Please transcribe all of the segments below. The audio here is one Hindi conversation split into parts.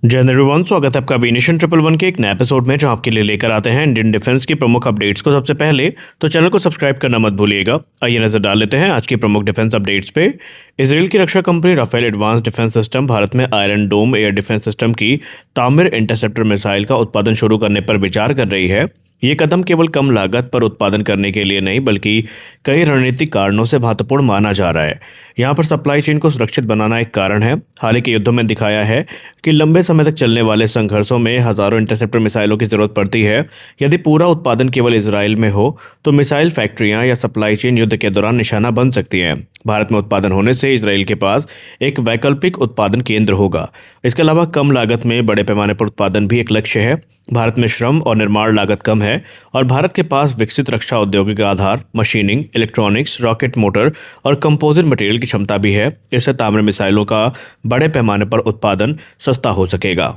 जय हिंद एवरीवन, स्वागत है आपका नेशन 111 के एक नए एपिसोड में, जो आपके लिए लेकर आते हैं इंडियन डिफेंस की प्रमुख अपडेट्स को। सबसे पहले तो चैनल को सब्सक्राइब करना मत भूलिएगा। आइए नजर डाल लेते हैं आज की प्रमुख डिफेंस अपडेट्स पे। इजराइल की रक्षा company Rafael advanced defence system Bharat में Iron Dome air defence system की तामिर इंटरसेप्टर मिसाइल का उत्पादन शुरू करने पर विचार कर रही है। ये कदम केवल कम लागत पर उत्पादन करने के लिए नहीं, बल्कि कई रणनीतिक कारणों से महत्वपूर्ण माना जा रहा है। यहाँ पर सप्लाई चेन को सुरक्षित बनाना एक कारण है। हाल ही के युद्धों में दिखाया है कि लंबे समय तक चलने वाले संघर्षों में हजारों इंटरसेप्टर मिसाइलों की जरूरत पड़ती है। यदि पूरा उत्पादन केवल इजराइल में हो तो मिसाइल फैक्ट्रियां या सप्लाई चेन युद्ध के दौरान निशाना बन सकती हैं। भारत में उत्पादन होने से इजराइल के पास एक वैकल्पिक उत्पादन केंद्र होगा। इसके अलावा कम लागत में बड़े पैमाने पर उत्पादन भी एक लक्ष्य है। भारत में श्रम और निर्माण लागत कम है और भारत के पास विकसित रक्षा औद्योगिक आधार, मशीनिंग, इलेक्ट्रॉनिक्स, रॉकेट मोटर और कंपोजिट मटेरियल की क्षमता भी है। इससे तामिर मिसाइलों का बड़े पैमाने पर उत्पादन सस्ता हो सकेगा।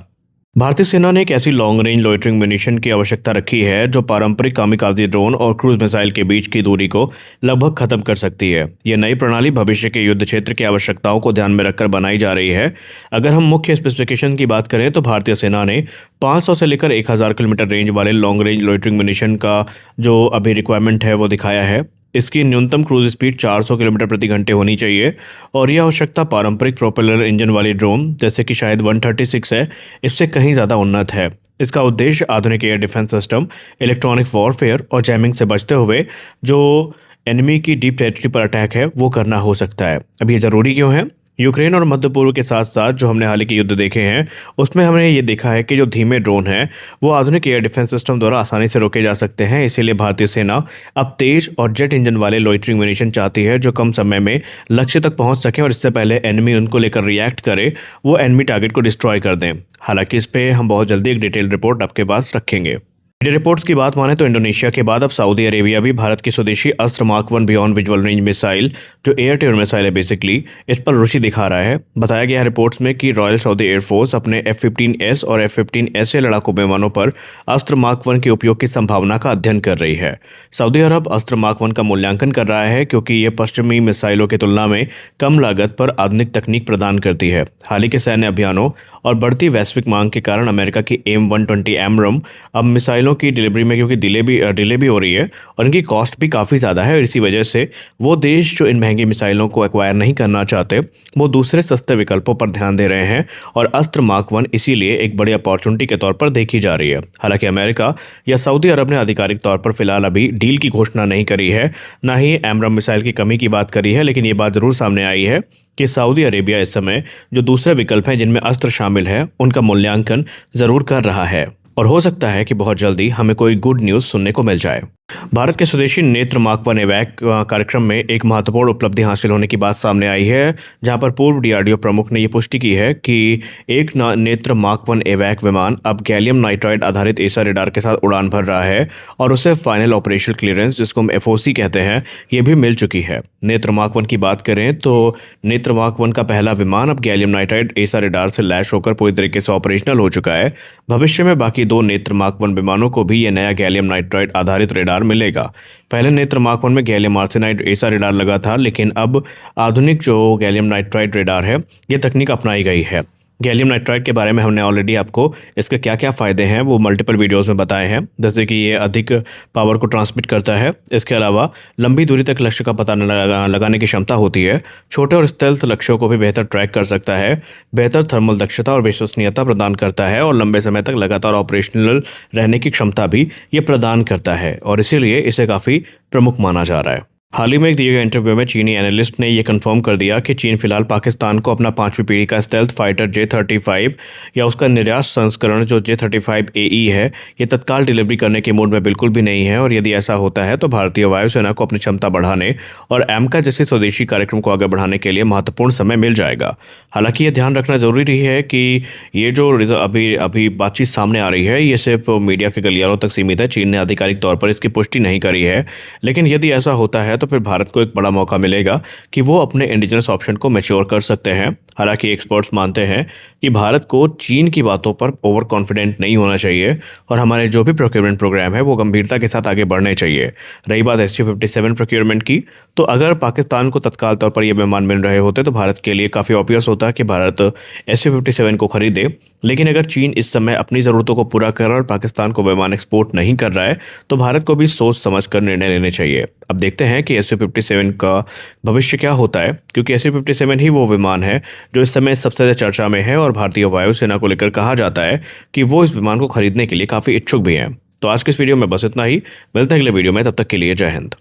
भारतीय सेना ने एक ऐसी लॉन्ग रेंज लोइटरिंग म्यूनिशन की आवश्यकता रखी है जो पारंपरिक कामिकाजी ड्रोन और क्रूज मिसाइल के बीच की दूरी को लगभग खत्म कर सकती है। यह नई प्रणाली भविष्य के युद्ध क्षेत्र की आवश्यकताओं को ध्यान में रखकर बनाई जा रही है। अगर हम मुख्य स्पेसिफिकेशन की बात करें तो भारतीय सेना ने 500 से लेकर 1000 किलोमीटर रेंज वाले लॉन्ग रेंज लोइटरिंग म्यूनिशन का जो अभी रिक्वायरमेंट है वो दिखाया है। इसकी न्यूनतम क्रूज स्पीड 400 किलोमीटर प्रति घंटे होनी चाहिए और यह आवश्यकता पारंपरिक प्रोपेलर इंजन वाली ड्रोन जैसे कि शायद 136 है, इससे कहीं ज़्यादा उन्नत है। इसका उद्देश्य आधुनिक air defence system, electronic warfare और जैमिंग से बचते हुए जो एनिमी की डीप टेरिटरी पर अटैक है वो करना हो सकता है। अब ये ज़रूरी क्यों है? यूक्रेन और मध्य पूर्व के साथ साथ जो हमने हाल ही के युद्ध देखे हैं उसमें हमने ये देखा है कि जो धीमे ड्रोन हैं वो आधुनिक एयर डिफेंस सिस्टम द्वारा आसानी से रोके जा सकते हैं। इसीलिए भारतीय सेना अब तेज और जेट इंजन वाले लोइटरिंग म्यूनिशन चाहती है जो कम समय में लक्ष्य तक पहुंच सकें और इससे पहले एनिमी उनको लेकर रिएक्ट करे, वो एनिमी टारगेट को डिस्ट्रॉय कर दें। हालांकि इस पर हम बहुत जल्दी एक डिटेल रिपोर्ट आपके पास रखेंगे। मीडिया रिपोर्ट्स की बात माने तो इंडोनेशिया के बाद अब सऊदी अरेबिया भी भारत की स्वदेशी अस्त्र mark 1 beyond visual range missile, जो एयर टू एयर मिसाइल है बेसिकली, इस पर रुचि दिखा रहा है। बताया गया है रिपोर्ट्स में कि रॉयल सऊदी एयरफोर्स अपने F-15S और F-15SA लड़ाकू विमानों पर अस्त्र मार्क 1 के उपयोग की संभावना का अध्ययन कर रही है। सऊदी अरब अस्त्र मार्क 1 का मूल्यांकन कर रहा है क्योंकि ये पश्चिमी मिसाइलों की तुलना में कम लागत पर आधुनिक तकनीक प्रदान करती है। हाल ही के सैन्य अभियानों और बढ़ती वैश्विक मांग के कारण अमेरिका की AIM-120 एमरम अब मिसाइलों की डिलीवरी में क्योंकि डिले भी हो रही है और इनकी कॉस्ट भी काफ़ी ज़्यादा है और इसी वजह से वो देश जो इन महंगी मिसाइलों को एक्वायर नहीं करना चाहते वो दूसरे सस्ते विकल्पों पर ध्यान दे रहे हैं और अस्त्र मार्क 1 इसीलिए एक बड़ी अपॉर्चुनिटी के तौर पर देखी जा रही है। हालांकि अमेरिका या सऊदी अरब ने आधिकारिक तौर पर फिलहाल अभी डील की घोषणा नहीं करी है, ना ही एमरम मिसाइल की कमी की बात करी है, लेकिन ये बात जरूर सामने आई है कि सऊदी अरेबिया इस समय जो दूसरे विकल्प हैं जिनमें अस्त्र शामिल है उनका मूल्यांकन जरूर कर रहा है और हो सकता है कि बहुत जल्दी हमें कोई गुड न्यूज़ सुनने को मिल जाए। भारत के स्वदेशी नेत्र मार्क 1 एवैक कार्यक्रम में एक महत्वपूर्ण उपलब्धि हासिल होने की बात सामने आई है, जहां पर पूर्व डीआरडीओ प्रमुख ने यह पुष्टि की है कि एक नेत्र मार्क 1 एवैक विमान अब गैलियम नाइट्राइड आधारित एसा रेडार के साथ उड़ान भर रहा है और उसे फाइनल ऑपरेशनल क्लियरेंस, जिसको हम FOC कहते हैं, ये भी मिल चुकी है। नेत्र मार्क 1 की बात करें तो नेत्र मार्क 1 का पहला विमान अब गैलियम नाइट्राइड एसा रेडार से लैश होकर पूरी तरीके से ऑपरेशनल हो चुका है। भविष्य में बाकी 2 नेत्र मार्क 1 विमानों को भी यह नया गैलियम नाइट्राइड आधारित रेडार मिलेगा। पहले नेत्र मार्क 1 में गैलियम आर्सेनाइड एसा रेडार लगा था, लेकिन अब आधुनिक जो गैलियम नाइट्राइड रेडार है ये तकनीक अपनाई गई है। गैलियम नाइट्राइड के बारे में हमने ऑलरेडी आपको इसके क्या क्या फ़ायदे हैं वो मल्टीपल वीडियोस में बताए हैं, जैसे कि ये अधिक पावर को ट्रांसमिट करता है। इसके अलावा लंबी दूरी तक लक्ष्य का पता लगाने की क्षमता होती है। छोटे और स्टेल्थ लक्ष्यों को भी बेहतर ट्रैक कर सकता है। बेहतर थर्मल दक्षता और विश्वसनीयता प्रदान करता है और लंबे समय तक लगातार ऑपरेशनल रहने की क्षमता भी ये प्रदान करता है और इसीलिए इसे काफ़ी प्रमुख माना जा रहा है। हाल ही में एक दिए गए इंटरव्यू में चीनी एनालिस्ट ने यह कंफर्म कर दिया कि चीन फिलहाल पाकिस्तान को अपना 5वीं पीढ़ी का स्टेल्थ फाइटर J-35 या उसका निर्यात संस्करण जो J-35AE है ये तत्काल डिलीवरी करने के मूड में बिल्कुल भी नहीं है और यदि ऐसा होता है तो भारतीय वायुसेना को अपनी क्षमता बढ़ाने और एमका जैसे स्वदेशी कार्यक्रम को आगे बढ़ाने के लिए महत्वपूर्ण समय मिल जाएगा। हालांकि ये ध्यान रखना जरूरी है कि ये जो अभी बातचीत सामने आ रही है ये सिर्फ मीडिया के गलियारों तक सीमित है। चीन ने आधिकारिक तौर पर इसकी पुष्टि नहीं करी है, लेकिन यदि ऐसा होता है है तो फिर भारत को एक बड़ा मौका मिलेगा कि वो अपने इंडिजिनस ऑप्शन को मैच्योर कर सकते हैं। हालांकि एक्सपर्ट्स मानते हैं कि भारत को चीन की बातों पर ओवर कॉन्फिडेंट नहीं होना चाहिए और हमारे जो भी प्रोक्योरमेंट प्रोग्राम है वो गंभीरता के साथ आगे बढ़ने चाहिए। रही बात SU-57 प्रोक्योरमेंट की, तो अगर पाकिस्तान को तत्काल तौर पर ये विमान मिल रहे होते तो भारत के लिए काफ़ी ऑब्वियस होता कि भारत SU-57 को खरीदे। लेकिन अगर चीन इस समय अपनी ज़रूरतों को पूरा कर रहा है और पाकिस्तान को विमान एक्सपोर्ट नहीं कर रहा है तो भारत को भी सोच समझ कर निर्णय लेने चाहिए। अब देखते हैं कि SU-57 का भविष्य क्या होता है, क्योंकि SU-57 ही वो विमान है जो इस समय सबसे ज़्यादा चर्चा में है और भारतीय वायुसेना को लेकर कहा जाता है कि वो इस विमान को खरीदने के लिए काफ़ी इच्छुक भी हैं। तो आज के इस वीडियो में बस इतना ही। मिलते हैं अगले वीडियो में, तब तक के लिए जय हिंद।